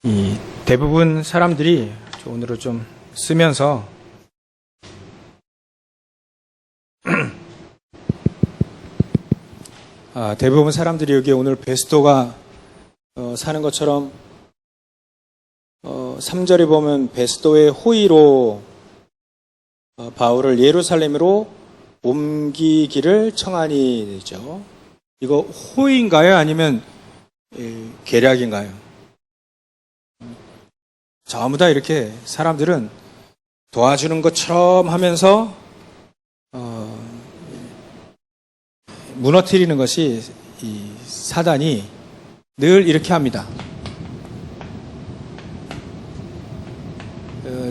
이 대부분 사람들이 오늘은 좀 쓰면서 대부분 사람들이 여기 오늘 베스도가 사는 것처럼 3절에 보면 베스도의 호의로 바울을 예루살렘으로 옮기기를 청하니 되죠. 이거 호의인가요? 아니면 계략인가요? 전부 다 이렇게 사람들은 도와주는 것처럼 하면서 무너뜨리는 것이 이 사단이 늘 이렇게 합니다.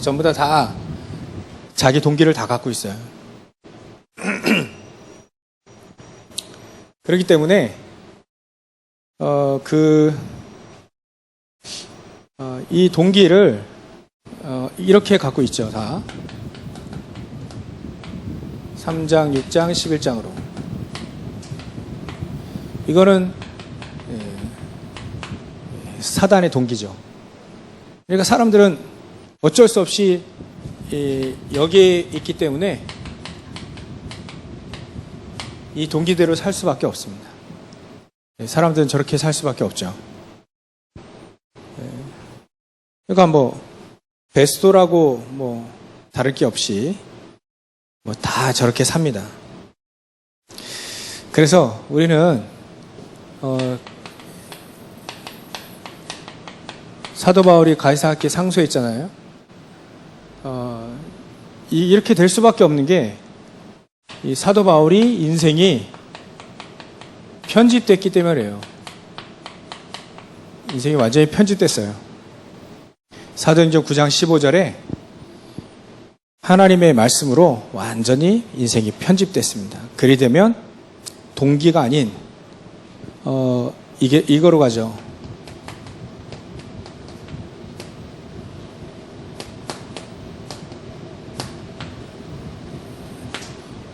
전부 다 자기 동기를 다 갖고 있어요. 그렇기 때문에 이 동기를 이렇게 갖고 있죠. 다 3장, 6장, 11장으로 이거는 사단의 동기죠. 그러니까 사람들은 어쩔 수 없이 여기에 있기 때문에 이 동기대로 살 수밖에 없습니다. 사람들은 저렇게 살 수밖에 없죠. 그러니까 베스도라고 다를 게 없이 다 저렇게 삽니다. 그래서 우리는 사도 바울이 가이사랴에 상소했잖아요. 이렇게 될 수밖에 없는 게 이 사도 바울이 인생이 편집됐기 때문이에요. 인생이 완전히 편집됐어요. 사도행전 9장 15절에 하나님의 말씀으로 완전히 인생이 편집됐습니다. 그리 되면 동기가 아닌 이거로 가죠.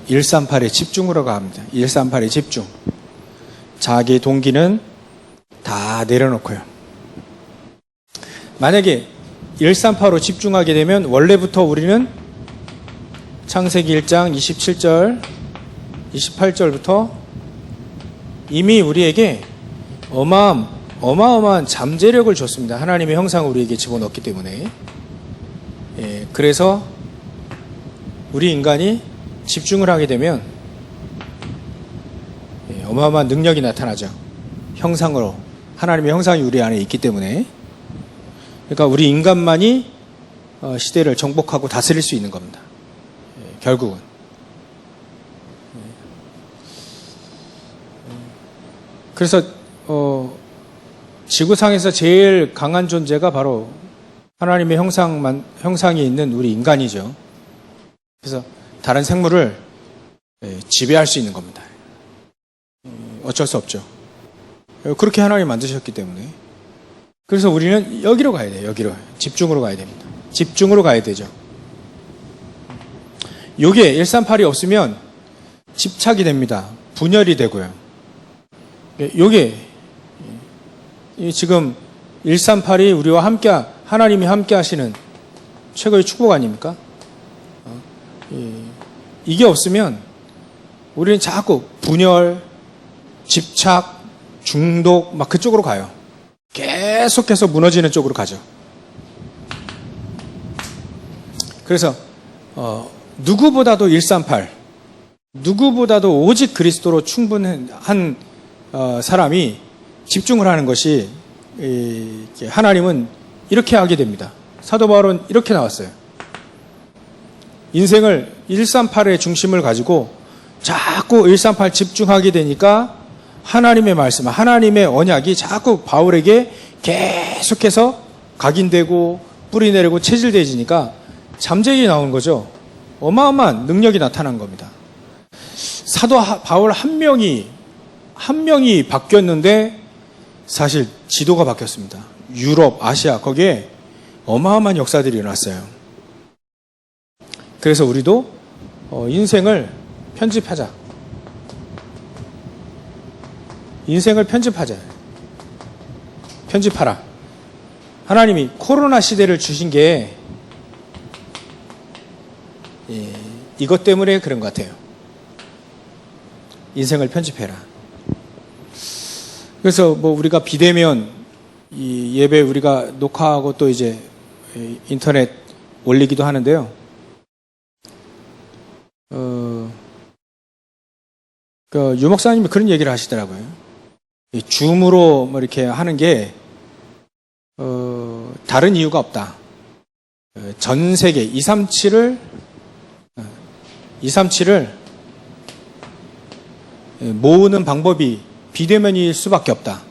(138에) 집중으로 갑니다. 138에 집중. 자기 동기는 다 내려놓고요. 만약에 138로 집중하게 되면 원래부터 우리는 창세기 1장 27절 28절부터 이미 우리에게 어마어마한 잠재력을 줬습니다. 하나님의 형상을 우리에게 집어넣었기 때문에. 그래서 우리 인간이 집중을 하게 되면 어마어마한 능력이 나타나죠. 형상으로. 하나님의 형상이 우리 안에 있기 때문에. 그러니까 우리 인간만이 시대를 정복하고 다스릴 수 있는 겁니다. 결국은. 그래서 지구상에서 제일 강한 존재가 바로 하나님의 형상이 있는 우리 인간이죠. 그래서 다른 생물을 지배할 수 있는 겁니다. 어쩔 수 없죠. 그렇게 하나님이 만드셨기 때문에. 그래서 우리는 여기로 가야 돼요. 여기로. 집중으로 가야 됩니다. 집중으로 가야 되죠. 요게 138이 없으면 집착이 됩니다. 분열이 되고요. 요게 지금 138이 우리와 함께, 하나님이 함께 하시는 최고의 축복 아닙니까? 이게 없으면 우리는 자꾸 분열, 집착, 중독 막 그쪽으로 가요. 계속해서 무너지는 쪽으로 가죠. 그래서 누구보다도 138, 누구보다도 오직 그리스도로 충분한 사람이 집중을 하는 것이 하나님은 이렇게 하게 됩니다. 사도 바울은 이렇게 나왔어요. 인생을 138의 중심을 가지고 자꾸 138 집중하게 되니까 하나님의 말씀, 하나님의 언약이 자꾸 바울에게 계속해서 각인되고 뿌리내리고 체질되지니까 잠재력이 나오는 거죠. 어마어마한 능력이 나타난 겁니다. 사도 바울 한 명이 바뀌었는데 사실 지도가 바뀌었습니다. 유럽, 아시아 거기에 어마어마한 역사들이 일어났어요. 그래서 우리도 인생을 편집하자. 인생을 편집하자. 편집하라. 하나님이 코로나 시대를 주신 게 이것 때문에 그런 것 같아요. 인생을 편집해라. 그래서 뭐 우리가 비대면 이 예배 우리가 녹화하고 또 이제 인터넷 올리기도 하는데요. 유 목사님이 그런 얘기를 하시더라고요. 줌으로 뭐 이렇게 하는 게 다른 이유가 없다. 전 세계 237을 모으는 방법이 비대면일 수밖에 없다.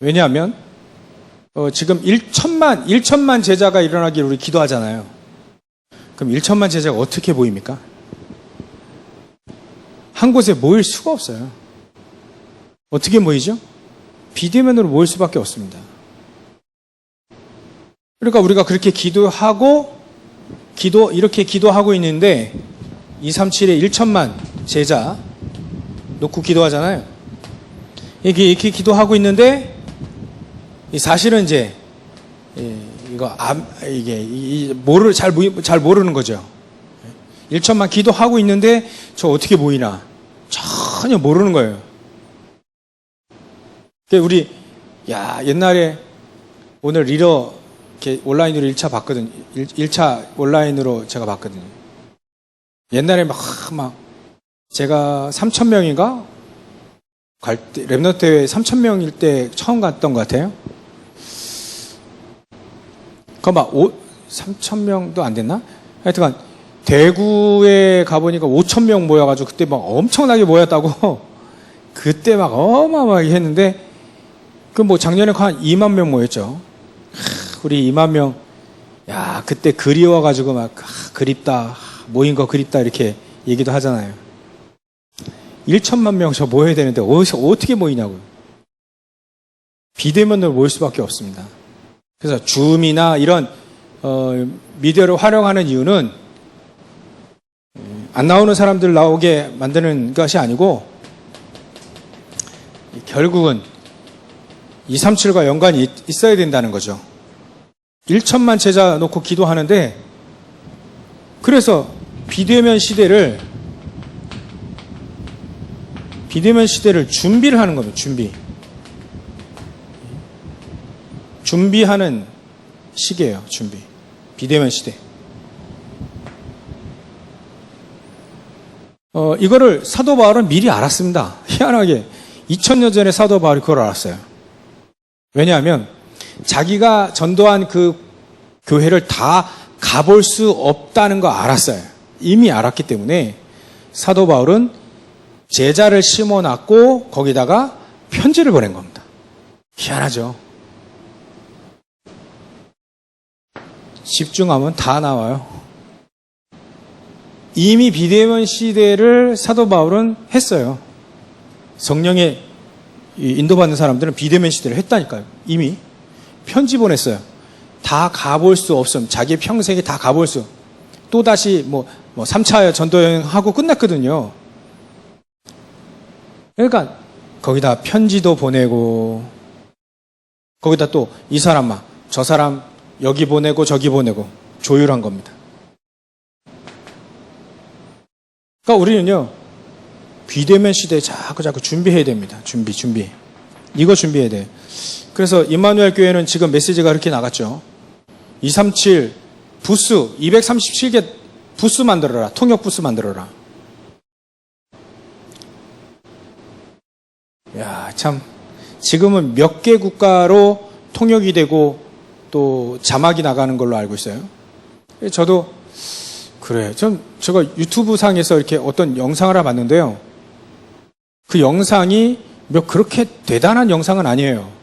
왜냐하면 지금 1천만 제자가 일어나길 우리 기도하잖아요. 그럼 1천만 제자가 어떻게 모입니까? 한 곳에 모일 수가 없어요. 어떻게 모이죠? 비대면으로 모일 수밖에 없습니다. 그러니까 우리가 그렇게 이렇게 기도하고 있는데 237에 1천만 제자 놓고 기도하잖아요. 이렇게 기도하고 있는데 사실은 이제 잘 모르는 거죠. 1천만 기도하고 있는데 저 어떻게 모이나 전혀 모르는 거예요. 우리 옛날에 오늘 리더 이렇게 온라인으로 1차 봤거든요. 1차 온라인으로 제가 봤거든요. 옛날에 막 제가 3,000명인가 갈 때 랩넌트 대회 3,000명일 때 처음 갔던 것 같아요. 그 3,000명도 안 됐나? 하여튼간 대구에 가보니까 5,000명 모여가지고 그때 막 엄청나게 모였다고 그때 막 어마어마하게 했는데 작년에 한 2만 명 모였죠. 우리 2만 명, 그때 그리워가지고 그립다, 모인 거 그립다 이렇게 얘기도 하잖아요. 1천만 명 저 모여야 되는데 어떻게 모이냐고요. 비대면으로 모일 수밖에 없습니다. 그래서 줌이나 이런 미디어를 활용하는 이유는 안 나오는 사람들 나오게 만드는 것이 아니고 결국은 237과 연관이 있어야 된다는 거죠. 1천만 제자 놓고 기도하는데 그래서 비대면 시대를 준비를 하는 겁니다. 준비하는 시기예요. 비대면 시대. 이거를 사도 바울은 미리 알았습니다. 희한하게 2000년 전에 사도 바울이 그걸 알았어요. 왜냐하면 자기가 전도한 그 교회를 다 가볼 수 없다는 거 알았어요. 이미 알았기 때문에 사도 바울은 제자를 심어놨고 거기다가 편지를 보낸 겁니다. 희한하죠. 집중하면 다 나와요. 이미 비대면 시대를 사도 바울은 했어요. 성령의 인도받는 사람들은 비대면 시대를 했다니까요. 이미 편지 보냈어요. 다 가볼 수 없음. 자기 평생에 다 가볼 수. 또다시 3차 전도 여행하고 끝났거든요. 그러니까 거기다 편지도 보내고 거기다 또 이 사람만 저 사람 여기 보내고 저기 보내고 조율한 겁니다. 그러니까 우리는요. 비대면 시대에 자꾸 준비해야 됩니다. 준비. 이거 준비해야 돼요. 그래서 임마누엘 교회는 지금 메시지가 그렇게 나갔죠. 237 부스 237개 부스 만들어라. 통역 부스 만들어라. 참 지금은 몇 개 국가로 통역이 되고 또 자막이 나가는 걸로 알고 있어요. 저도 그래. 제가 유튜브 상에서 이렇게 어떤 영상을 하나 봤는데요. 그 영상이 그렇게 대단한 영상은 아니에요.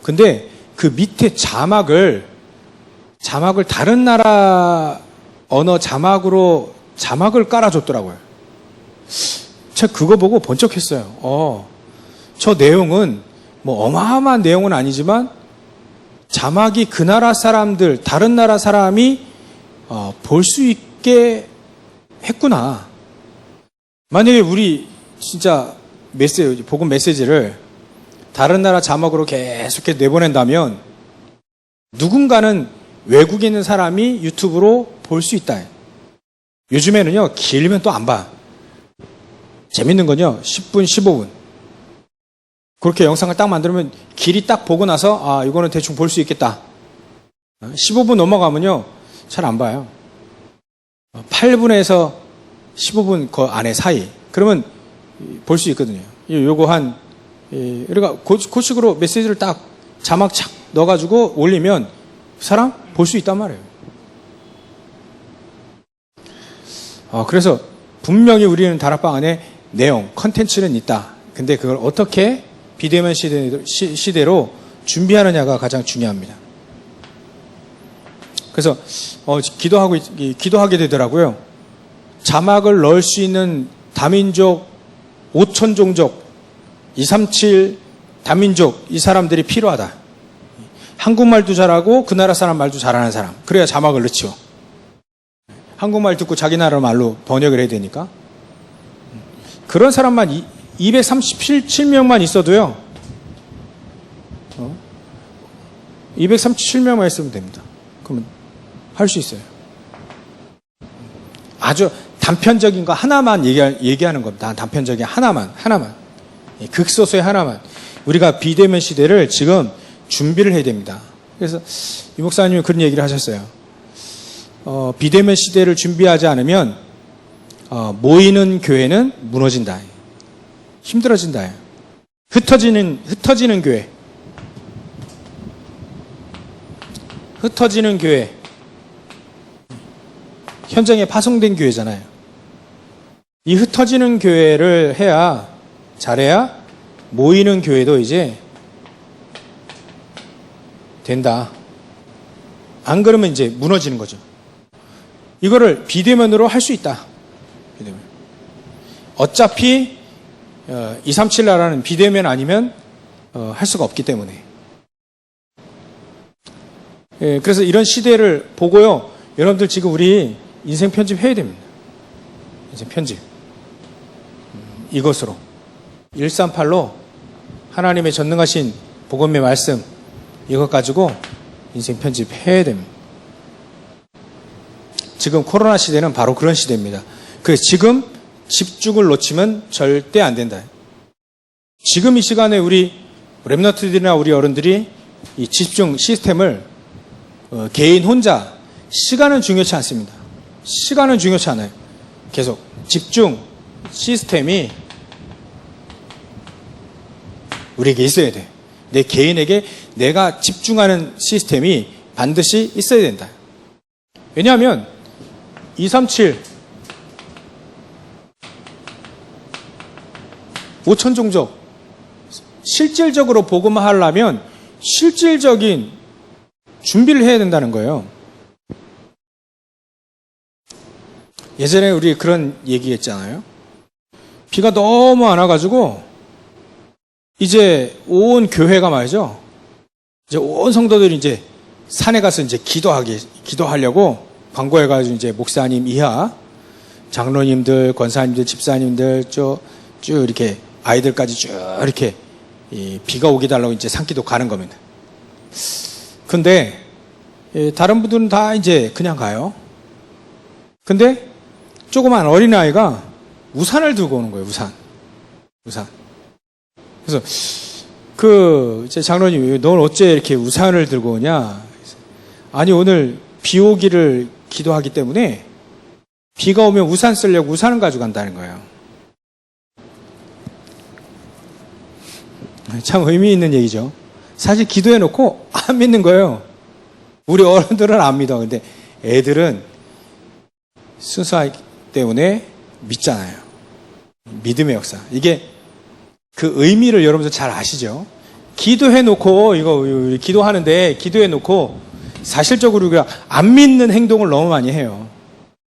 근데 그 밑에 자막을 다른 나라 언어 자막으로 자막을 깔아줬더라고요. 제가 그거 보고 번쩍했어요. 저 내용은 어마어마한 내용은 아니지만 자막이 그 나라 사람들, 다른 나라 사람이 볼 수 있게 했구나. 만약에 우리 진짜 복음 메시지를 다른 나라 자막으로 계속해서 내보낸다면 누군가는 외국에 있는 사람이 유튜브로 볼 수 있다. 요즘에는요, 길면 또 안 봐. 재밌는 건요, 10분, 15분. 그렇게 영상을 딱 만들면 길이 딱 보고 나서, 아, 이거는 대충 볼 수 있겠다. 15분 넘어가면요, 잘 안 봐요. 8분에서 15분 그 안에 사이. 그러면 볼 수 있거든요. 요거 그러니까 그 식으로 메시지를 딱 자막 착 넣어가지고 올리면 사람 볼 수 있단 말이에요. 그래서 분명히 우리는 다락방 안에 내용, 컨텐츠는 있다. 근데 그걸 어떻게 비대면 시대로 준비하느냐가 가장 중요합니다. 그래서 기도하게 되더라고요. 자막을 넣을 수 있는 다민족, 5천 종족, 237 다민족 이 사람들이 필요하다. 한국말도 잘하고 그 나라 사람 말도 잘하는 사람. 그래야 자막을 넣죠. 한국말 듣고 자기 나라 말로 번역을 해야 되니까. 그런 사람만 237명만 있어도요. 237명만 있으면 됩니다. 그러면 할 수 있어요. 아주 단편적인 거 하나만 얘기하는 겁니다. 단편적인 하나만. 극소수의 하나만. 우리가 비대면 시대를 지금 준비를 해야 됩니다. 그래서 이 목사님이 그런 얘기를 하셨어요. 비대면 시대를 준비하지 않으면 모이는 교회는 무너진다. 힘들어진다. 흩어지는 교회. 흩어지는 교회. 현장에 파송된 교회잖아요. 이 흩어지는 교회를 잘해야 모이는 교회도 이제 된다. 안 그러면 이제 무너지는 거죠. 이거를 비대면으로 할 수 있다. 비대면. 어차피 237 나라는 비대면 아니면 할 수가 없기 때문에. 그래서 이런 시대를 보고요. 여러분들 지금 우리 인생 편집해야 됩니다. 인생 편집. 이것으로 138로 하나님의 전능하신 복음의 말씀 이것 가지고 인생 편집해야 됩니다. 지금 코로나 시대는 바로 그런 시대입니다. 그래서 지금 집중을 놓치면 절대 안 된다. 지금 이 시간에 우리 랩너트들이나 우리 어른들이 이 집중 시스템을 개인 혼자 시간은 중요치 않습니다. 시간은 중요치 않아요. 계속 집중 시스템이 우리에게 있어야 돼. 내 개인에게 내가 집중하는 시스템이 반드시 있어야 된다. 왜냐하면 237 5천 종족 실질적으로 복음화하려면 실질적인 준비를 해야 된다는 거예요. 예전에 우리 그런 얘기했잖아요. 비가 너무 안 와가지고 이제 온 교회가 말이죠. 이제 온 성도들이 이제 산에 가서 이제 기도하려고 광고해가지고 이제 목사님 이하 장로님들, 권사님들, 집사님들 쭉 이렇게 아이들까지 쭉 이렇게 비가 오게 달라고 이제 산기도 가는 겁니다. 근데 다른 분들은 다 이제 그냥 가요. 근데 조그만 어린아이가 우산을 들고 오는 거예요. 우산. 그래서 제 장로님이 넌 어째 이렇게 우산을 들고 오냐? 아니 오늘 비 오기를 기도하기 때문에 비가 오면 우산 쓰려고 우산을 가지고 간다는 거예요. 참 의미 있는 얘기죠. 사실 기도해놓고 안 믿는 거예요. 우리 어른들은 안 믿어. 근데 애들은 순수하기 때문에 믿잖아요. 믿음의 역사. 이게 그 의미를 여러분들 잘 아시죠? 기도해놓고 기도하는데 기도해놓고 사실적으로 우리가 안 믿는 행동을 너무 많이 해요.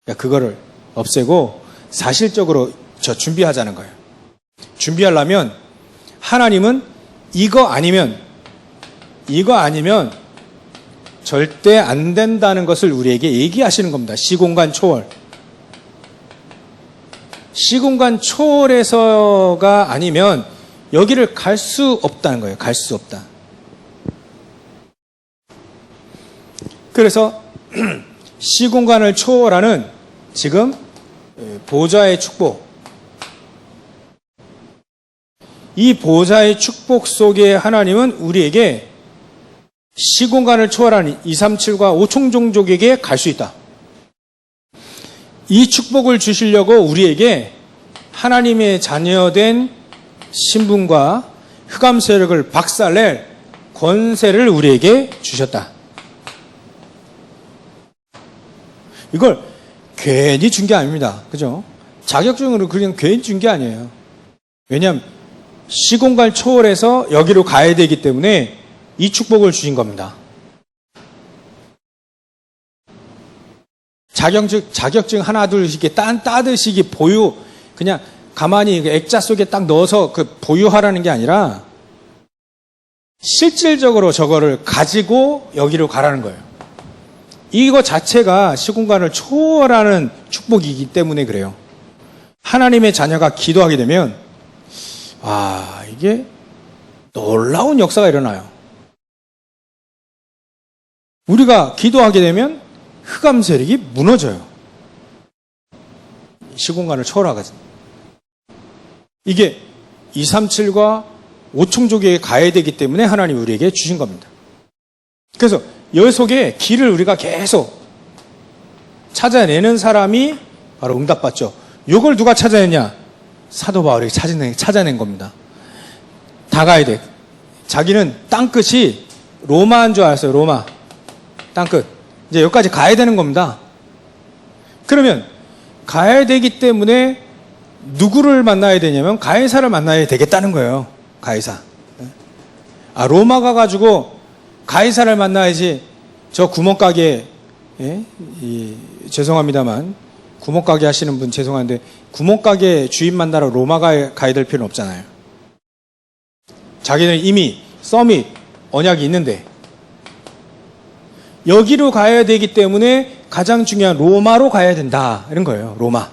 그러니까 그거를 없애고 사실적으로 준비하자는 거예요. 준비하려면 하나님은 이거 아니면 절대 안 된다는 것을 우리에게 얘기하시는 겁니다. 시공간 초월. 시공간 초월에서가 아니면 여기를 갈 수 없다는 거예요. 갈 수 없다. 그래서 시공간을 초월하는 지금 보좌의 축복, 이 보좌의 축복 속에 하나님은 우리에게 시공간을 초월하는 237과 5총종족에게 갈 수 있다. 이 축복을 주시려고 우리에게 하나님의 자녀된 신분과 흑암 세력을 박살낼 권세를 우리에게 주셨다. 이걸 괜히 준 게 아닙니다. 그죠? 자격증으로 그냥 괜히 준 게 아니에요. 왜냐하면 시공간 초월해서 여기로 가야 되기 때문에 이 축복을 주신 겁니다. 자격증 하나 둘 이렇게 따듯이 보유, 그냥 가만히 액자 속에 딱 넣어서 그 보유하라는 게 아니라 실질적으로 저거를 가지고 여기로 가라는 거예요. 이거 자체가 시공간을 초월하는 축복이기 때문에 그래요. 하나님의 자녀가 기도하게 되면 이게 놀라운 역사가 일어나요. 우리가 기도하게 되면 흑암 세력이 무너져요. 시공간을 초월하거든. 이게 237과 5총족에게 가야 되기 때문에 하나님이 우리에게 주신 겁니다. 그래서 여 속에 길을 우리가 계속 찾아내는 사람이 바로 응답받죠. 이걸 누가 찾아냈냐? 사도 바울이 찾아낸 겁니다. 다 가야 돼. 자기는 땅끝이 로마인 줄 알았어요. 로마. 땅끝. 이제 여기까지 가야 되는 겁니다. 그러면 가야 되기 때문에 누구를 만나야 되냐면 가이사를 만나야 되겠다는 거예요. 가이사. 로마 가가지고 가이사를 만나야지. 저 구멍가게, 죄송합니다만 구멍가게 하시는 분 죄송한데 구멍가게 주인 만나러 로마 가야 될 필요는 없잖아요. 자기는 이미 서밋 언약이 있는데 여기로 가야 되기 때문에 가장 중요한 로마로 가야 된다 이런 거예요. 로마.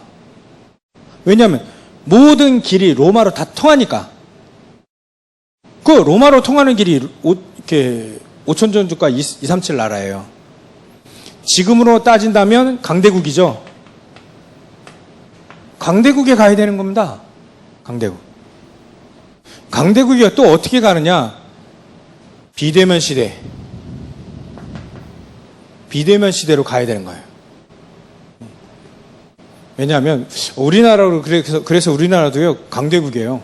왜냐하면 모든 길이 로마로 다 통하니까. 그 로마로 통하는 길이 이렇게 5천전주가 237 나라예요. 지금으로 따진다면 강대국이죠. 강대국에 가야 되는 겁니다. 강대국. 강대국이 또 어떻게 가느냐? 비대면 시대. 비대면 시대로 가야 되는 거예요. 왜냐하면 우리나라로 그래서 우리나라도요 강대국이에요.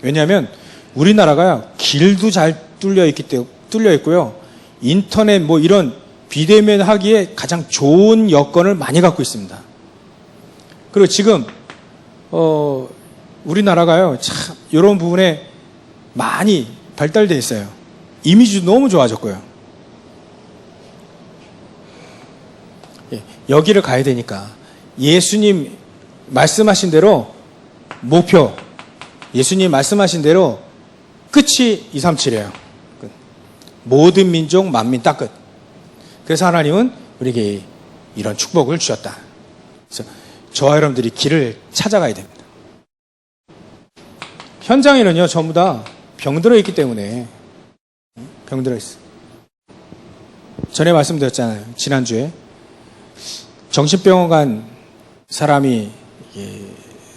왜냐하면 우리나라가 길도 잘 뚫려 있고요. 인터넷 뭐 이런 비대면 하기에 가장 좋은 여건을 많이 갖고 있습니다. 그리고 지금 우리나라가요 참 이런 부분에 많이 발달돼 있어요. 이미지도 너무 좋아졌고요. 여기를 가야 되니까 예수님 말씀하신 대로 목표, 예수님 말씀하신 대로 끝이 237이에요. 모든 민족 만민 딱 끝. 그래서 하나님은 우리에게 이런 축복을 주셨다. 그래서 저와 여러분들이 길을 찾아가야 됩니다. 현장에는요 전부 다 병들어 있기 때문에 병들어 있어. 전에 말씀드렸잖아요. 지난주에 정신병원 간 사람이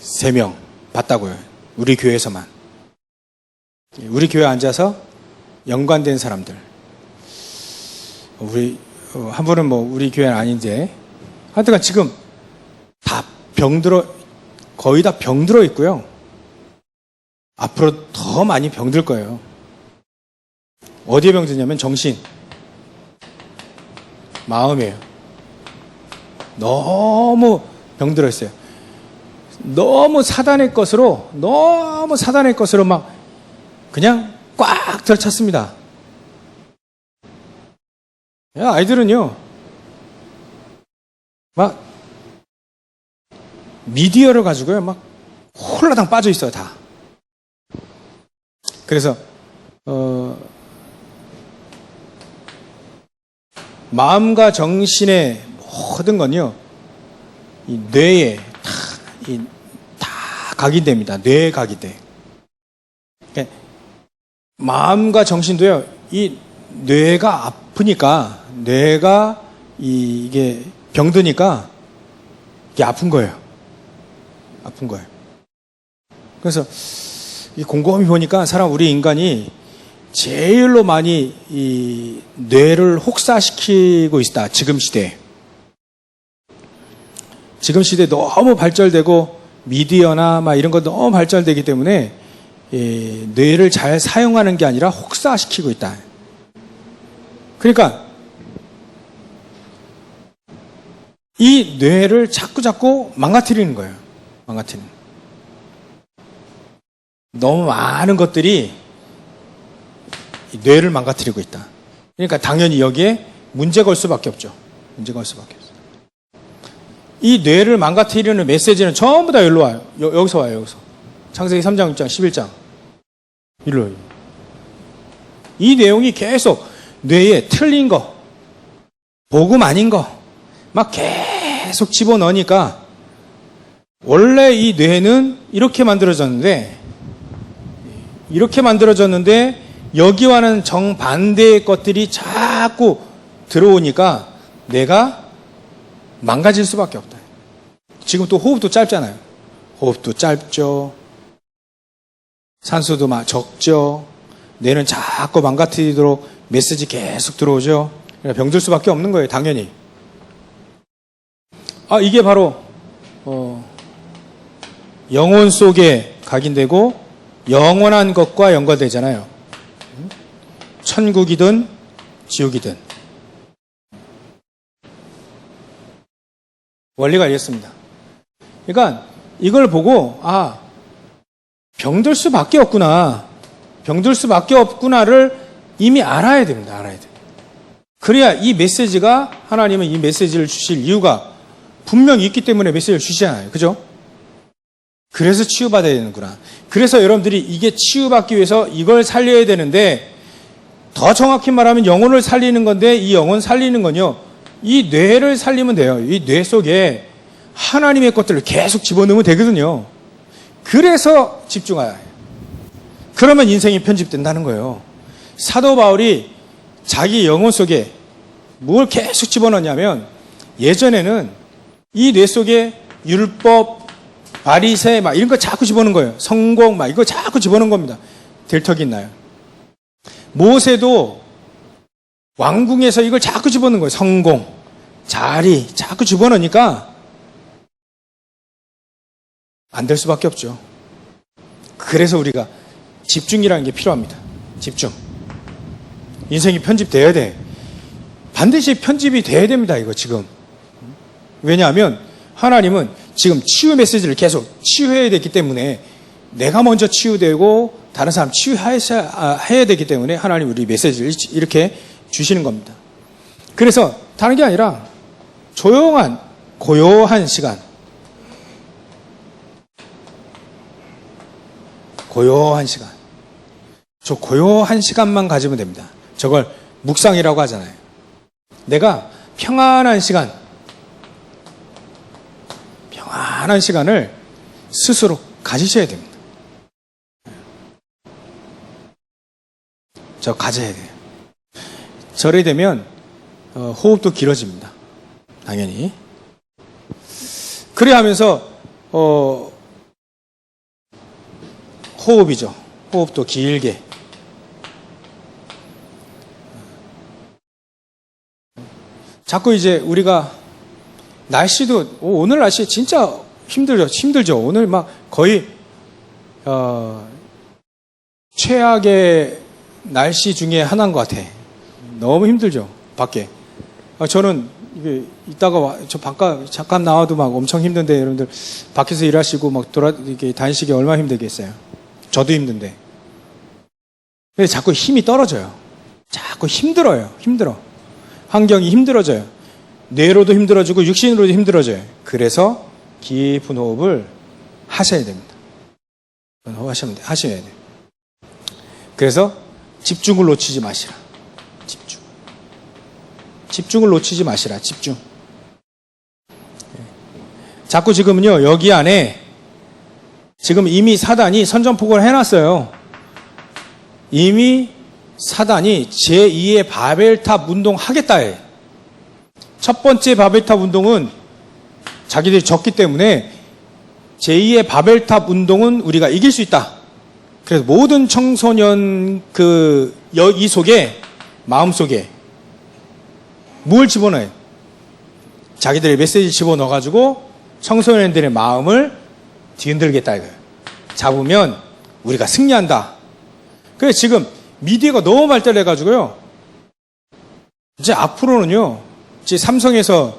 3명 봤다고요. 우리 교회에서만. 우리 교회에 앉아서 연관된 사람들. 한 분은 뭐 우리 교회는 아닌데 하여튼간 지금 다 거의 다 병들어 있고요. 앞으로 더 많이 병들 거예요. 어디에 병드냐면 정신, 마음이에요. 너무 병들어 있어요. 너무 사단의 것으로 막 그냥 꽉 들어찼습니다. 아이들은요, 막 미디어를 가지고요, 막 홀라당 빠져 있어요, 다. 그래서 마음과 정신의 모든 건요, 이 뇌에 다 각인됩니다. 뇌에 각인돼. 마음과 정신도요, 이 뇌가 아프니까, 뇌가 이게 병드니까 이게 아픈 거예요. 아픈 거예요. 그래서 이 곰곰이 보니까 우리 인간이 제일로 많이 이 뇌를 혹사시키고 있다. 지금 시대에. 지금 시대에 너무 발달되고 미디어나 막 이런 거 너무 발달되기 때문에 뇌를 잘 사용하는 게 아니라 혹사시키고 있다. 그러니까 이 뇌를 자꾸 망가뜨리는 거예요. 망가뜨리는. 너무 많은 것들이 이 뇌를 망가뜨리고 있다. 그러니까 당연히 여기에 문제 걸 수밖에 없죠. 문제 걸 수밖에 없어요. 이 뇌를 망가뜨리는 메시지는 전부 다 여기로 와요. 여기서 와요. 여기서. 창세기 3장, 6장, 11장. 일로 와요. 이 내용이 계속 뇌에 틀린 거, 복음 아닌 거 막 계속 집어넣으니까 원래 이 뇌는 이렇게 만들어졌는데 여기와는 정반대의 것들이 자꾸 들어오니까 뇌가 망가질 수밖에 없다. 지금 또 호흡도 짧잖아요. 호흡도 짧죠. 산소도 적죠. 뇌는 자꾸 망가뜨리도록 메시지 계속 들어오죠. 그러니까 병들 수밖에 없는 거예요. 당연히. 이게 바로 영혼 속에 각인되고 영원한 것과 연관되잖아요. 천국이든 지옥이든. 원리가 이렇습니다. 그러니까 이걸 보고 병들 수밖에 없구나. 병들 수밖에 없구나를 이미 알아야 됩니다. 알아야 돼요. 그래야 이 메시지가, 하나님은 이 메시지를 주실 이유가 분명히 있기 때문에 메시지를 주시잖아요. 그죠? 그래서 치유받아야 되는구나. 그래서 여러분들이 이게 치유받기 위해서 이걸 살려야 되는데, 더 정확히 말하면 영혼을 살리는 건데, 이 영혼 살리는 건요, 이 뇌를 살리면 돼요. 이 뇌 속에 하나님의 것들을 계속 집어넣으면 되거든요. 그래서 집중해야 해요. 그러면 인생이 편집된다는 거예요. 사도 바울이 자기 영혼 속에 뭘 계속 집어넣냐면, 예전에는 이 뇌 속에 율법, 바리새 이런 거 자꾸 집어넣은 거예요. 성공 이거 자꾸 집어넣은 겁니다. 될 턱이 있나요? 모세도 왕궁에서 이걸 자꾸 집어넣은 거예요. 성공, 자리 자꾸 집어넣으니까 안 될 수밖에 없죠. 그래서 우리가 집중이라는 게 필요합니다. 집중. 인생이 편집돼야 돼. 반드시 편집이 돼야 됩니다. 이거 지금. 왜냐하면 하나님은 지금 치유 메시지를 계속 치유해야 되기 때문에, 내가 먼저 치유되고 다른 사람 치유해야 되기 때문에 하나님 우리 메시지를 이렇게 주시는 겁니다. 그래서 다른 게 아니라 조용한 고요한 시간, 저 고요한 시간만 가지면 됩니다. 저걸 묵상이라고 하잖아요. 내가 평안한 시간을 스스로 가지셔야 됩니다. 저 가져야 돼요. 저래 되면 호흡도 길어집니다. 당연히. 그래 하면서 호흡이죠. 호흡도 길게. 자꾸 이제 우리가 날씨도, 오늘 날씨 진짜 힘들죠. 오늘 거의 최악의 날씨 중에 하나인 것 같아. 너무 힘들죠. 밖에. 저는 이게 이따가 잠깐 나와도 엄청 힘든데, 여러분들 밖에서 일하시고 이렇게 다니시기 얼마나 힘들겠어요. 저도 힘든데. 근데 자꾸 힘이 떨어져요. 자꾸 힘들어. 환경이 힘들어져요. 뇌로도 힘들어지고 육신으로도 힘들어져요. 그래서 깊은 호흡을 하셔야 됩니다. 하셔야 돼요. 그래서 집중을 놓치지 마시라. 집중을 놓치지 마시라. 집중. 자꾸 지금은요, 여기 안에 지금 이미 사단이 선전포고를 해놨어요. 이미 사단이 제2의 바벨탑 운동 하겠다 해. 첫 번째 바벨탑 운동은 자기들이 졌기 때문에 제2의 바벨탑 운동은 우리가 이길 수 있다. 그래서 모든 청소년 이 속에, 마음속에 뭘 집어넣어요? 자기들의 메시지 집어넣어가지고 청소년들의 마음을 뒤흔들겠다 이거예요. 잡으면 우리가 승리한다. 그래서 지금 미디어가 너무 발달해가지고요. 이제 앞으로는요, 이제 삼성에서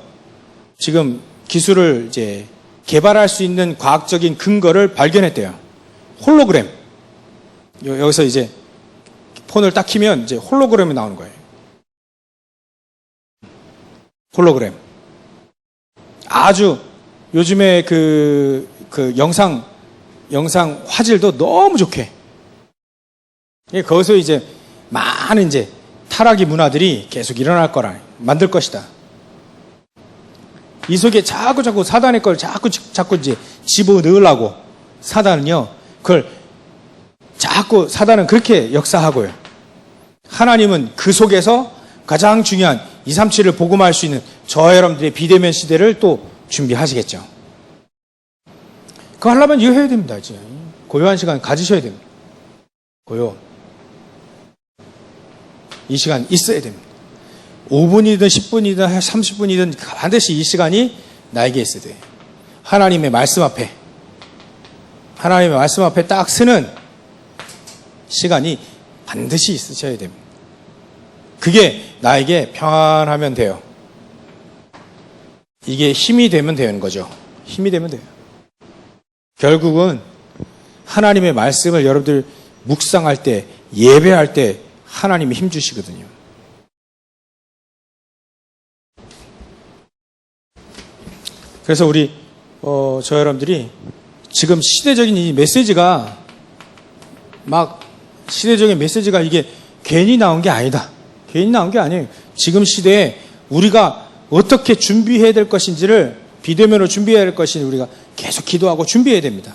지금 기술을 이제 개발할 수 있는 과학적인 근거를 발견했대요. 홀로그램. 여기서 이제 폰을 딱 키면 이제 홀로그램이 나오는 거예요. 홀로그램. 아주 요즘에 그 영상 화질도 너무 좋게. 거기서 이제 많은 이제 타락의 문화들이 계속 일어날 거라, 만들 것이다. 이 속에 자꾸 사단의 걸 자꾸 이제 집어넣으려고 사단은요, 그걸 자꾸 사단은 그렇게 역사하고요. 하나님은 그 속에서 가장 중요한 237을 복음할 수 있는 저와 여러분들의 비대면 시대를 또 준비하시겠죠. 그거 하려면 이거 해야 됩니다. 이제 고요한 시간 가지셔야 됩니다. 고요. 이 시간 있어야 됩니다. 5분이든 10분이든 30분이든 반드시 이 시간이 나에게 있어야 돼요. 하나님의 말씀 앞에 딱 서는 시간이 반드시 있으셔야 됩니다. 그게 나에게 평안하면 돼요. 이게 힘이 되면 되는 거죠. 힘이 되면 돼요. 결국은 하나님의 말씀을 여러분들 묵상할 때, 예배할 때 하나님이 힘 주시거든요. 그래서 우리 저 여러분들이 지금 시대적인 이 메시지가 이게 괜히 나온 게 아니다. 괜히 나온 게 아니에요. 지금 시대에 우리가 어떻게 준비해야 될 것인지를, 비대면으로 준비해야 될 것인지 우리가 계속 기도하고 준비해야 됩니다.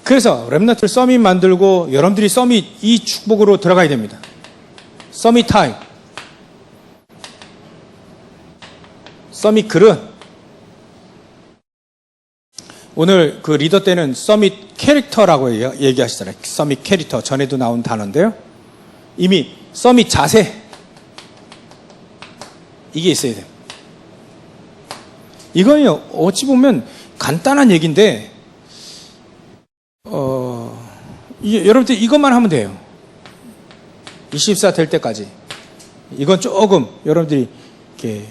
그래서 렘넌트 서밋 만들고 여러분들이 서밋 이 축복으로 들어가야 됩니다. 서밋 타임. 서밋 그릇. 오늘 그 리더 때는 서밋 캐릭터라고 얘기하시잖아요. 서밋 캐릭터. 전에도 나온 단어인데요. 이미 서밋 자세. 이게 있어야 돼요. 이건요, 어찌 보면 간단한 얘기인데, 여러분들 이것만 하면 돼요. 24 될 때까지. 이건 조금 여러분들이 이렇게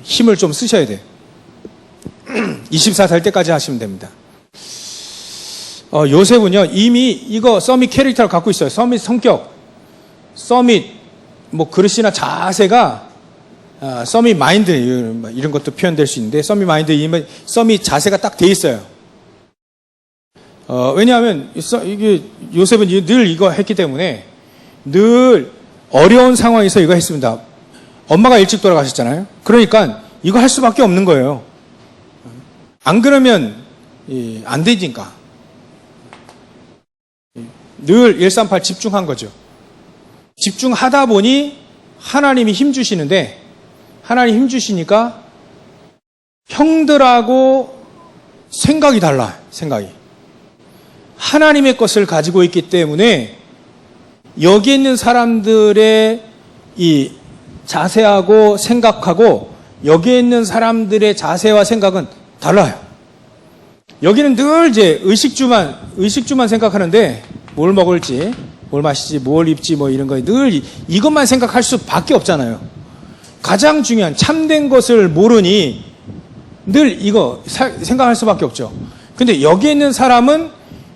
힘을 좀 쓰셔야 돼요. 24 될 때까지 하시면 됩니다. 요셉은요, 이미 이거 서밋 캐릭터를 갖고 있어요. 서밋 성격, 서밋 그릇이나 자세가 서밋 마인드 이런 것도 표현될 수 있는데, 서밋 마인드, 서밋 자세가 딱 돼 있어요. 왜냐하면 이게 요셉은 늘 이거 했기 때문에 늘 어려운 상황에서 이거 했습니다. 엄마가 일찍 돌아가셨잖아요. 그러니까 이거 할 수밖에 없는 거예요. 안 그러면 안 되니까. 늘 138 집중한 거죠. 집중하다 보니 하나님이 힘 주시는데, 하나님 힘 주시니까 형들하고 생각이 달라요. 생각이. 하나님의 것을 가지고 있기 때문에 여기 있는 사람들의 이 자세하고 생각하고 여기에 있는 사람들의 자세와 생각은 달라요. 여기는 늘 이제 의식주만 생각하는데, 뭘 먹을지, 뭘 마시지, 뭘 입지, 이런 거 늘 이것만 생각할 수밖에 없잖아요. 가장 중요한 참된 것을 모르니 늘 이거 생각할 수밖에 없죠. 근데 여기에 있는 사람은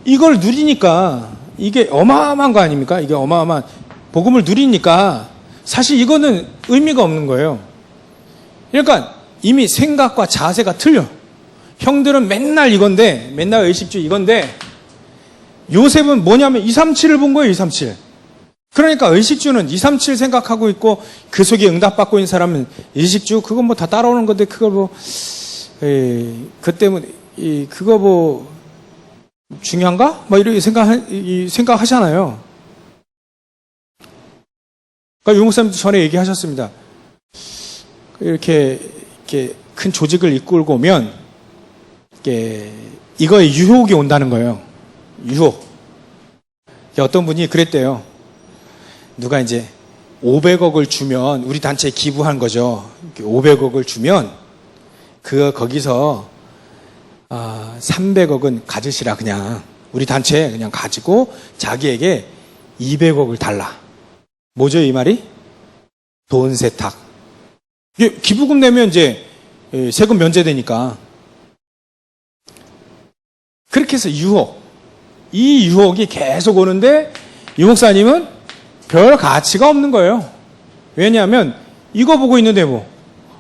이걸 누리니까 이게 어마어마한 거 아닙니까? 이게 어마어마한 복음을 누리니까 사실 이거는 의미가 없는 거예요. 그러니까 이미 생각과 자세가 틀려. 형들은 맨날 이건데, 맨날 의식주 이건데, 요셉은 뭐냐면 237을 본 거예요. 237. 그러니까 의식주는 237 생각하고 있고, 그 속에 응답받고 있는 사람은 의식주 그건 다 따라오는 건데, 그걸 그 때문에 그거 중요한가? 막 이렇게 생각하잖아요. 그러니까 유 목사님도 전에 얘기하셨습니다. 이렇게 큰 조직을 이끌고 오면 이거에 유혹이 온다는 거예요. 유혹. 어떤 분이 그랬대요. 누가 이제 500억을 주면 우리 단체에 기부한 거죠. 500억을 주면 거기서 300억은 가지시라 그냥 우리 단체에 그냥 가지고 자기에게 200억을 달라. 뭐죠 이 말이? 돈 세탁. 기부금 내면 이제 세금 면제되니까. 그렇게 해서 유혹. 이 유혹이 계속 오는데 유 목사님은 별 가치가 없는 거예요. 왜냐하면 이거 보고 있는데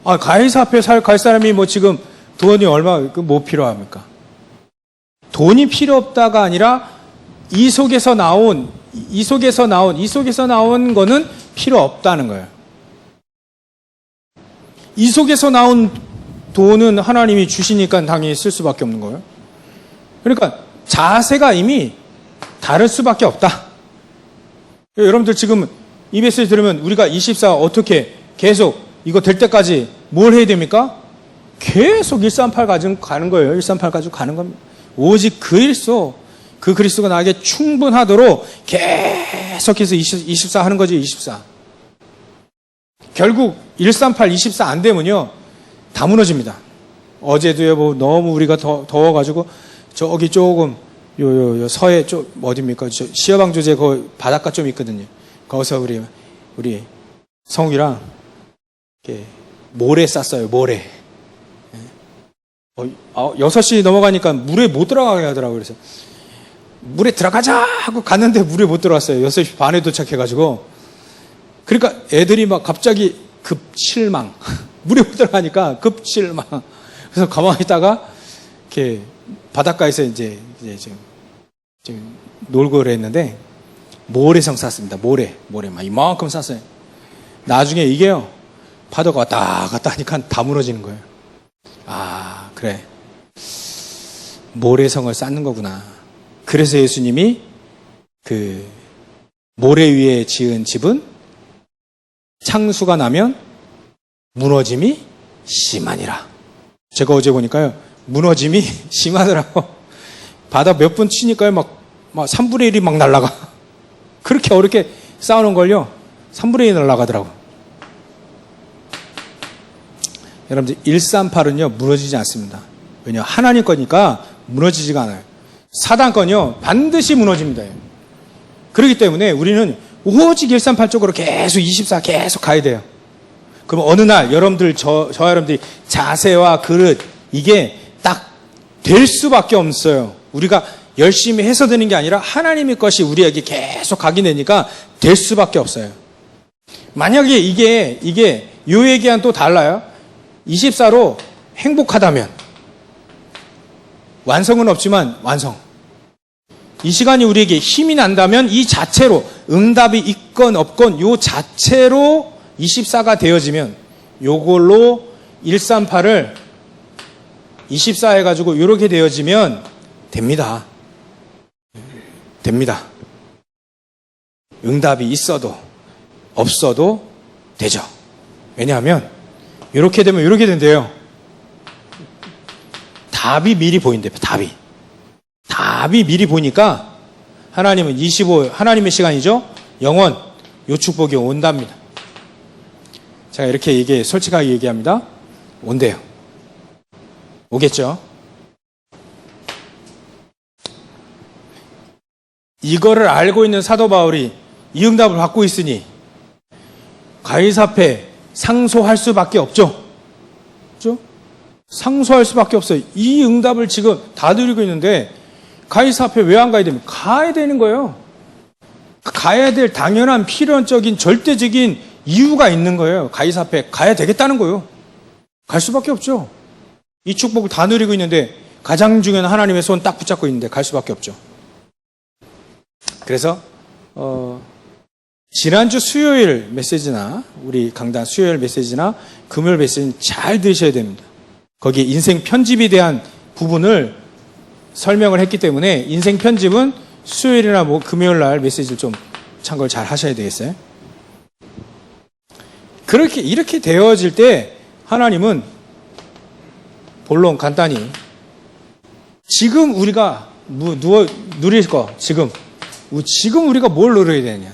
가이사 앞에 갈 사람이 지금 돈이 뭐 필요합니까? 돈이 필요 없다가 아니라 이 속에서 나온 거는 필요 없다는 거예요. 이 속에서 나온 돈은 하나님이 주시니까 당연히 쓸 수밖에 없는 거예요. 그러니까 자세가 이미 다를 수밖에 없다. 여러분들 지금 이 메시지 들으면 우리가 24 어떻게 계속 이거 될 때까지 뭘 해야 됩니까? 계속 138 가지고 가는 거예요. 138 가지고 가는 겁니다. 오직 그 그리스도가 나에게 충분하도록 계속해서 24 하는 거지. 24. 결국 138, 24 안 되면요 다 무너집니다. 어제도요 너무 우리가 더워가지고 저기 조금 요 서해 쪽 어디입니까? 시어방 조제 그 바닷가 좀 있거든요. 거기서 우리 성우랑 이렇게 모래 쌌어요. 모래. 6시 넘어가니까 물에 못 들어가게 하더라고요. 그래서 물에 들어가자 하고 갔는데 물에 못 들어갔어요. 6시 반에 도착해가지고. 그러니까 애들이 막 갑자기 급실망. 물에 못 들어가니까 급실망. 그래서 가만히 있다가 이렇게 바닷가에서 이제 지금 놀고 그랬는데 모래성 쌌습니다. 모래 막 이만큼 쌌어요. 나중에 이게요 파도가 왔다 갔다 하니까 다 무너지는 거예요. 그래 모래성을 쌓는 거구나. 그래서 예수님이 그 모래 위에 지은 집은 창수가 나면 무너짐이 심하니라. 제가 어제 보니까요 무너짐이 심하더라고. 바다 몇 분 치니까요 막 3분의 1이 막 날아가. 그렇게 어렵게 쌓아놓은 걸요 3분의 1이 날아가더라고. 여러분들 138은요 무너지지 않습니다. 왜냐 하나님 거니까 무너지지가 않아요. 사단 건요 반드시 무너집니다. 그렇기 때문에 우리는 오직 138 쪽으로 계속 24 계속 가야 돼요. 그럼 어느 날 여러분들 저와 여러분들이 자세와 그릇 이게 딱 될 수밖에 없어요. 우리가 열심히 해서 되는 게 아니라 하나님의 것이 우리에게 계속 가게 되니까 될 수밖에 없어요. 만약에 이게 요 얘기와는 또 달라요. 24로 행복하다면 완성은 없지만 완성. 이 시간이 우리에게 힘이 난다면 이 자체로 응답이 있건 없건 요 자체로 24가 되어지면 요걸로 138을 24 해가지고 요렇게 되어지면 됩니다. 응답이 있어도 없어도 되죠. 왜냐하면 요렇게 되면 요렇게 된대요. 답이 미리 보인대요. 답이 미리 보니까 하나님은 25 하나님의 시간이죠. 영원 요 축복이 온답니다. 제가 이렇게 솔직하게 얘기합니다. 온대요. 오겠죠. 이거를 알고 있는 사도 바울이 이 응답을 받고 있으니 가이사 앞에 상소할 수밖에 없죠. 그렇죠? 상소할 수밖에 없어요. 이 응답을 지금 다 누리고 있는데 가이사 앞에 왜 안 가야 됩니까? 가야 되는 거예요. 가야 될 당연한 필연적인 절대적인 이유가 있는 거예요. 가이사 앞에 가야 되겠다는 거예요. 갈 수밖에 없죠. 이 축복을 다 누리고 있는데 가장 중요한 하나님의 손 딱 붙잡고 있는데 갈 수밖에 없죠. 그래서 지난주 수요일 메시지나 우리 강단 수요일 메시지나 금요일 메시지는 잘 들으셔야 됩니다. 거기에 인생 편집에 대한 부분을 설명을 했기 때문에 인생 편집은 수요일이나 금요일 날 메시지를 좀 참고를 잘 하셔야 되겠어요. 이렇게 되어질 때 하나님은 본론 간단히 지금 우리가 누릴 거 지금 우리가 뭘 누려야 되느냐.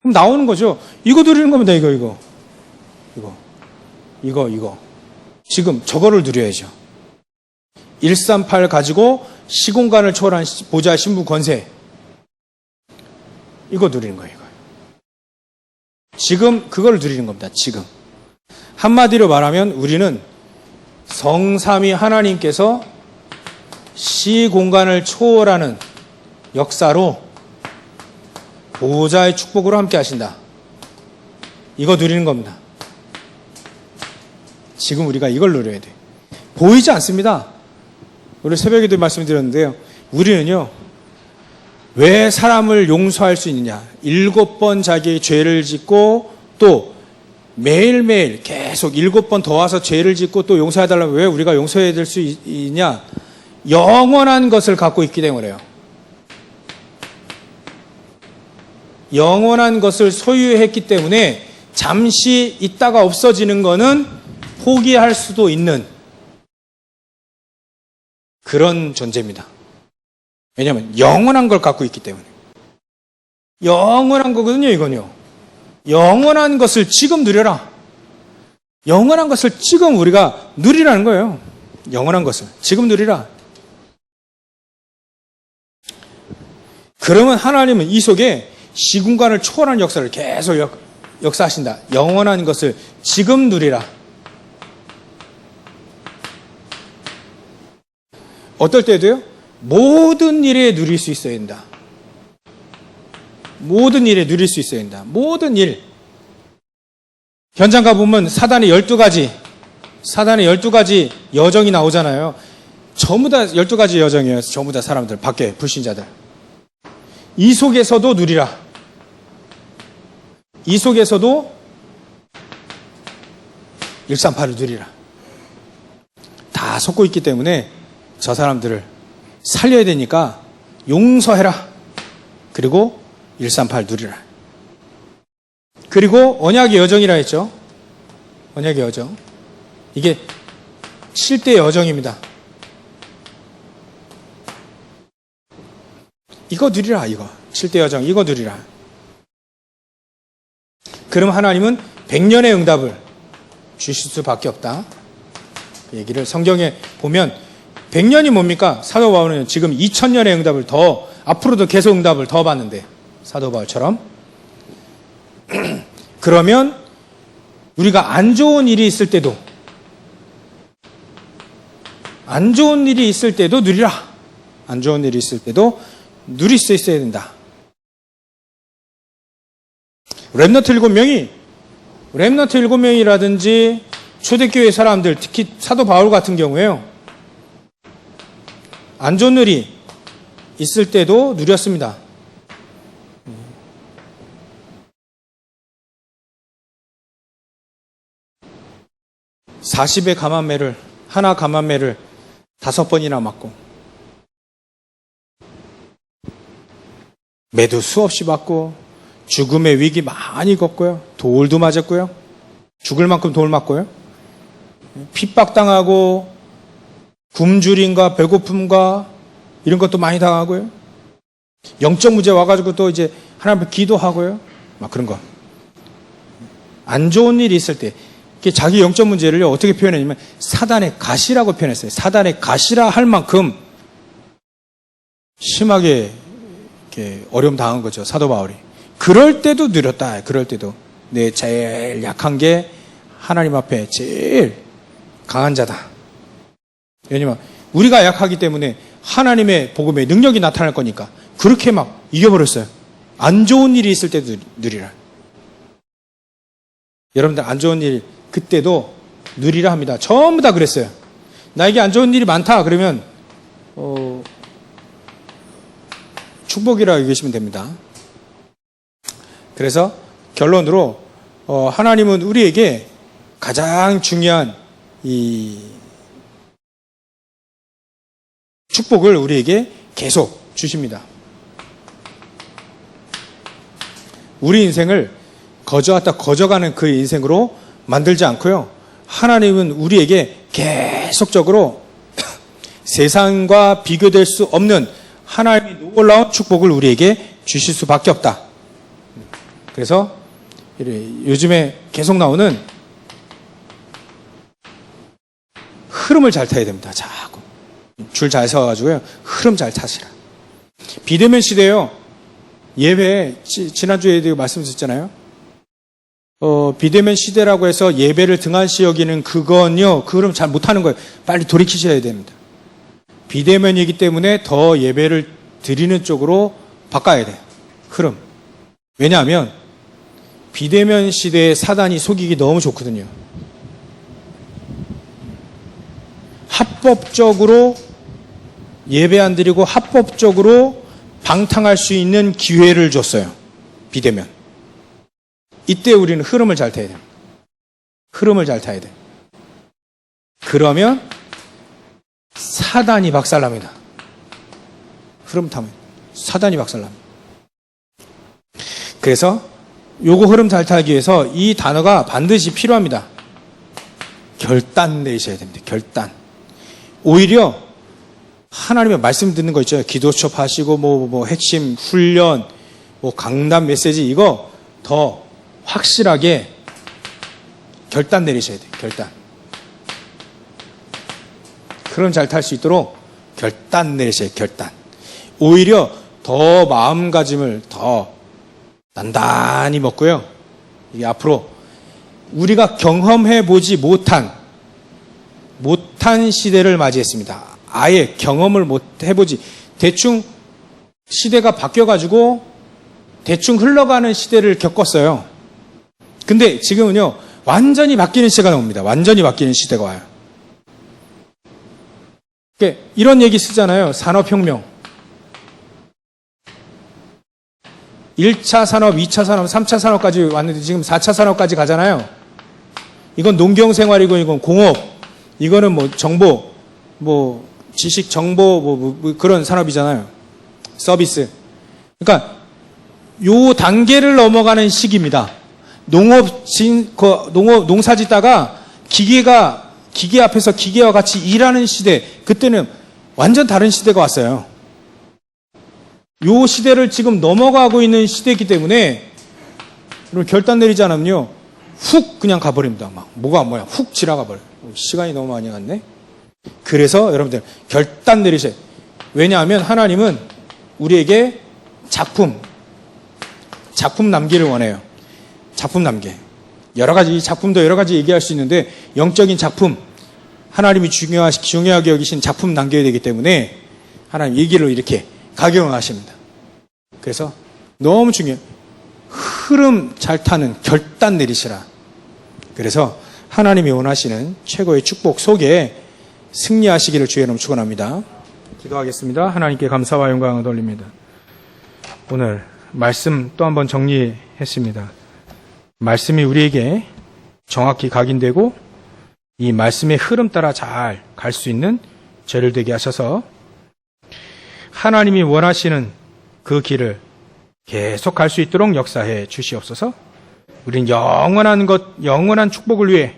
그럼 나오는 거죠. 이거 누리는 겁니다. 이거. 지금 저거를 누려야죠. 138 가지고 시공간을 초월한 보좌 신부 권세. 이거 누리는 거예요. 지금 그걸 누리는 겁니다. 지금. 한마디로 말하면 우리는 성삼위 하나님께서 시공간을 초월하는 역사로 보호자의 축복으로 함께 하신다. 이거 누리는 겁니다. 지금 우리가 이걸 누려야 돼. 보이지 않습니다. 우리 새벽에도 말씀드렸는데요. 우리는요, 왜 사람을 용서할 수 있느냐. 7번 자기의 죄를 짓고 또 매일매일 계속 7번 더 와서 죄를 짓고 또 용서해달라면 왜 우리가 용서해야 될 수 있냐. 영원한 것을 갖고 있기 때문에요. 영원한 것을 소유했기 때문에 잠시 있다가 없어지는 거는 포기할 수도 있는 그런 존재입니다. 왜냐하면 영원한 걸 갖고 있기 때문에. 영원한 거거든요, 이건요. 영원한 것을 지금 누려라. 영원한 것을 지금 우리가 누리라는 거예요. 영원한 것을 지금 누리라. 그러면 하나님은 이 속에 시공간을 초월한 역사를 계속 역사하신다. 영원한 것을 지금 누리라. 어떨 때도요? 모든 일에 누릴 수 있어야 된다. 모든 일에 누릴 수 있어야 된다. 모든 일. 현장 가보면 사단의 12가지 여정이 나오잖아요. 전부 다 12가지 여정이에요. 전부 다 사람들, 밖에 불신자들. 이 속에서도 누리라. 이 속에서도 138을 누리라. 다 섞고 있기 때문에 저 사람들을 살려야 되니까 용서해라. 그리고 138 누리라. 그리고 언약의 여정이라 했죠. 언약의 여정. 이게 7대 여정입니다. 이거 누리라, 이거. 7대 여정, 이거 누리라. 그럼 하나님은 100년의 응답을 주실 수밖에 없다. 그 얘기를 성경에 보면 100년이 뭡니까? 사도 바울은 지금 2000년의 응답을 앞으로도 계속 응답을 더 받는데, 사도 바울처럼. 그러면 우리가 안 좋은 일이 있을 때도 누리라. 안 좋은 일이 있을 때도 누릴 수 있어야 된다. 렘넌트 7명이라든지 초대교회 사람들, 특히 사도 바울 같은 경우에요. 안 좋은 일이 있을 때도 누렸습니다. 하나 감암매를 5번이나 맞고, 매도 수없이 맞고, 죽음의 위기 많이 겪고요. 돌도 맞았고요. 죽을 만큼 돌 맞고요. 핍박당하고, 굶주림과 배고픔과 이런 것도 많이 당하고요. 영적 문제 와가지고 또 이제 하나님 앞에 기도하고요. 막 그런 거. 안 좋은 일이 있을 때, 자기 영적 문제를 어떻게 표현했냐면 사단의 가시라고 표현했어요. 사단의 가시라 할 만큼 심하게 이렇게 어려움 당한 거죠. 사도 바울이. 그럴 때도 누렸다. 그럴 때도. 내 제일 약한 게 하나님 앞에 제일 강한 자다. 왜냐면 우리가 약하기 때문에 하나님의 복음의 능력이 나타날 거니까 그렇게 막 이겨버렸어요. 안 좋은 일이 있을 때도 누리라. 여러분들 안 좋은 일 그때도 누리라 합니다. 전부 다 그랬어요. 나에게 안 좋은 일이 많다 그러면 축복이라고 얘기하시면 됩니다. 그래서 결론으로 하나님은 우리에게 가장 중요한 이 축복을 우리에게 계속 주십니다. 우리 인생을 거저왔다 거저가는 그 인생으로 만들지 않고요. 하나님은 우리에게 계속적으로 세상과 비교될 수 없는 하나님의 놀라운 축복을 우리에게 주실 수밖에 없다. 그래서 요즘에 계속 나오는 흐름을 잘 타야 됩니다. 자꾸 줄 잘 서가지고요. 흐름 잘 타시라. 비대면 시대요. 예배 지난주에도 말씀드렸잖아요. 비대면 시대라고 해서 예배를 등한시 여기는 그건요. 그 흐름 잘 못하는 거예요. 빨리 돌이키셔야 됩니다. 비대면이기 때문에 더 예배를 드리는 쪽으로 바꿔야 돼요. 흐름. 왜냐하면 비대면 시대에 사단이 속이기 너무 좋거든요. 합법적으로 예배 안 드리고 합법적으로 방탕할 수 있는 기회를 줬어요. 비대면. 이때 우리는 흐름을 잘 타야 돼요. 흐름을 잘 타야 돼요. 그러면 사단이 박살납니다. 흐름 타면 사단이 박살납니다. 그래서 요거 흐름 잘 타기 위해서 이 단어가 반드시 필요합니다. 결단 내셔야 됩니다. 결단. 오히려 하나님의 말씀 듣는 거 있죠. 기도 수업 하시고 뭐 핵심 훈련, 뭐 강단 메시지 이거 더 확실하게 결단 내리셔야 돼요. 결단. 흐름 잘 탈 수 있도록 결단 내리셔야 돼요. 결단. 오히려 더 마음가짐을 더 단단히 먹고요. 이게 앞으로 우리가 경험해 보지 못한 시대를 맞이했습니다. 아예 경험을 못 해보지. 대충 시대가 바뀌어가지고 대충 흘러가는 시대를 겪었어요. 근데 지금은요, 완전히 바뀌는 시대가 나옵니다. 완전히 바뀌는 시대가 와요. 그러니까 이런 얘기 쓰잖아요. 산업혁명. 1차 산업, 2차 산업, 3차 산업까지 왔는데 지금 4차 산업까지 가잖아요. 이건 농경생활이고 이건 공업, 이거는 뭐 정보, 뭐 지식 정보 뭐 그런 산업이잖아요. 서비스. 그러니까 요 단계를 넘어가는 시기입니다. 농사 짓다가 기계 앞에서 기계와 같이 일하는 시대, 그때는 완전 다른 시대가 왔어요. 요 시대를 지금 넘어가고 있는 시대이기 때문에 여러분 결단 내리지 않으면요 훅 그냥 가버립니다. 막 뭐야 훅 지나가 버려요. 시간이 너무 많이 갔네. 그래서 여러분들 결단 내리세요. 왜냐하면 하나님은 우리에게 작품 남기를 원해요. 작품 남기. 여러 가지 작품도 여러 가지 얘기할 수 있는데 영적인 작품, 하나님이 중요하게 여기신 작품 남겨야 되기 때문에 하나님 얘기를 이렇게 각용하십니다. 그래서 너무 중요해요. 흐름 잘 타는 결단 내리시라. 그래서 하나님이 원하시는 최고의 축복 속에 승리하시기를 주의 이름으로 축원합니다. 기도하겠습니다. 하나님께 감사와 영광을 돌립니다. 오늘 말씀 또 한번 정리했습니다. 말씀이 우리에게 정확히 각인되고 이 말씀의 흐름 따라 잘 갈 수 있는 죄를 되게 하셔서 하나님이 원하시는 그 길을 계속 갈 수 있도록 역사해 주시옵소서. 우린 영원한 축복을 위해